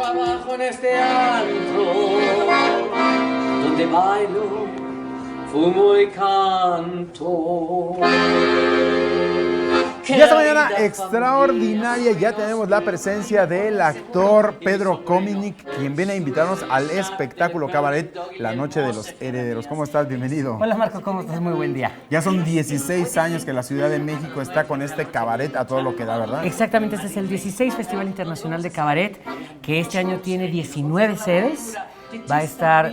trabajo en este antro donde bailo, fumo y canto. Y esta mañana extraordinaria ya tenemos la presencia del actor Pedro Cominic, quien viene a invitarnos al espectáculo cabaret La Noche de los Herederos. ¿Cómo estás? Bienvenido. Hola Marco, ¿cómo estás? Muy buen día. Ya son 16 años que la Ciudad de México está con este cabaret a todo lo que da, ¿verdad? Exactamente, este es el 16 Festival Internacional de Cabaret, que este año tiene 19 sedes. Va a estar,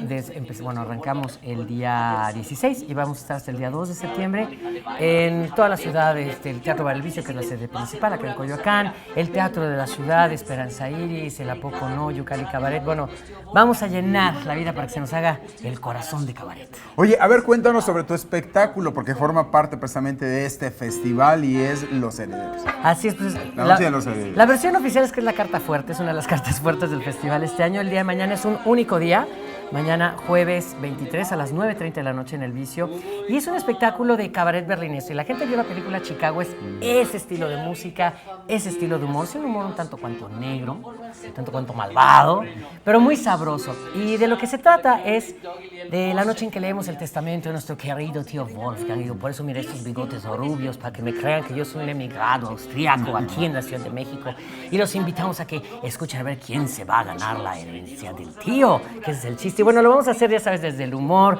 arrancamos el día 16 y vamos a estar hasta el día 2 de septiembre en toda la ciudad, el Teatro Bar El Vicio, que es la sede principal, acá en Coyoacán, el Teatro de la Ciudad, Esperanza Iris, el Apoco No, Yucali Cabaret. Bueno, vamos a llenar la vida para que se nos haga el corazón de cabaret. Oye, a ver, cuéntanos sobre tu espectáculo, porque forma parte precisamente de este festival y es Los Herederos. Así es, pues, La Noche de los Herederos. La versión oficial es que es la carta fuerte, es una de las cartas fuertes del festival este año. El día de mañana es un único día. Mañana jueves 23 a las 9:30 de la noche en El Vicio. Y es un espectáculo de cabaret berlinés. Y la gente vio la película Chicago, es ese estilo de música, ese estilo de humor. Es un humor un tanto cuanto negro, un tanto cuanto malvado, pero muy sabroso. Y de lo que se trata es de la noche en que leemos el testamento de nuestro querido tío Wolfgang. Y por eso mira estos bigotes rubios, para que me crean que yo soy un emigrado austriaco aquí en la Ciudad de México. Y los invitamos a que escuchen a ver quién se va a ganar la herencia del tío, que ese es el chiste. Y bueno, lo vamos a hacer, ya sabes, desde el humor,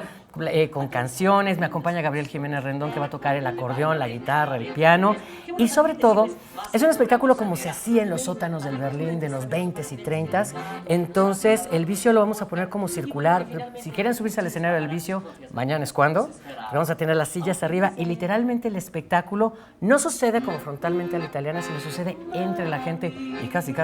con canciones. Me acompaña Gabriel Jiménez Rendón, que va a tocar el acordeón, la guitarra, el piano. Y sobre todo, es un espectáculo como se hacía en los sótanos del Berlín de los 20s y 30s. Entonces, El Vicio lo vamos a poner como circular. Si quieren subirse al escenario del Vicio, mañana es cuando. Vamos a tener las sillas arriba y literalmente el espectáculo no sucede como frontalmente a la italiana, sino sucede entre la gente y casi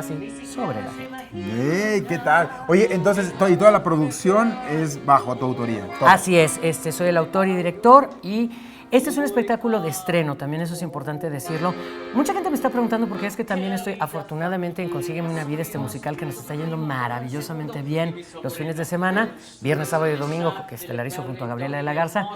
sobre la gente. ¡Ey! ¿Qué tal? Oye, entonces, y toda la producción es bajo tu autoría. Todo. Así es, soy el autor y director y este es un espectáculo de estreno, también eso es importante decirlo. Mucha gente me está preguntando porque es que también estoy afortunadamente en Consígueme una Vida, este musical que nos está yendo maravillosamente bien los fines de semana, viernes, sábado y domingo, que estelarizo junto a Gabriela de la Garza.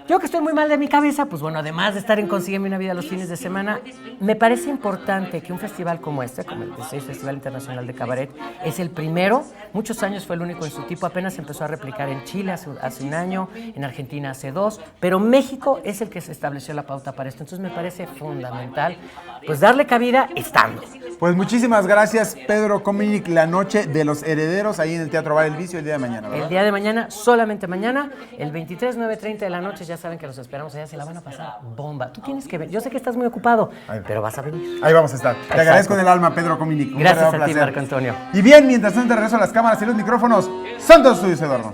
Yo que estoy muy mal de mi cabeza, pues bueno, además de estar en Consígueme una Vida los fines de semana, me parece importante que un festival como este, como el 16 Festival Internacional de Cabaret, es el primero, muchos años fue el único en su tipo, apenas empezó a replicar en Chile hace un año, en Argentina hace 2, pero México es el que se estableció la pauta para esto. Entonces me parece fundamental pues darle cabida estando. Pues muchísimas gracias, Pedro Cominic, La Noche de los Herederos, ahí en el Teatro Bar El Vicio el día de mañana, ¿verdad? El día de mañana, solamente mañana, el 23, 9:30 de la noche, ya saben que los esperamos allá, se la van a pasar bomba. Tú tienes que ver, yo sé que estás muy ocupado, pero vas a venir. Ahí vamos a estar. Te agradezco en el alma, Pedro Cominic. Gracias a ti, Marco Antonio. Y bien, mientras tanto, regreso a las cámaras y los micrófonos. Son todos tuyos, Eduardo.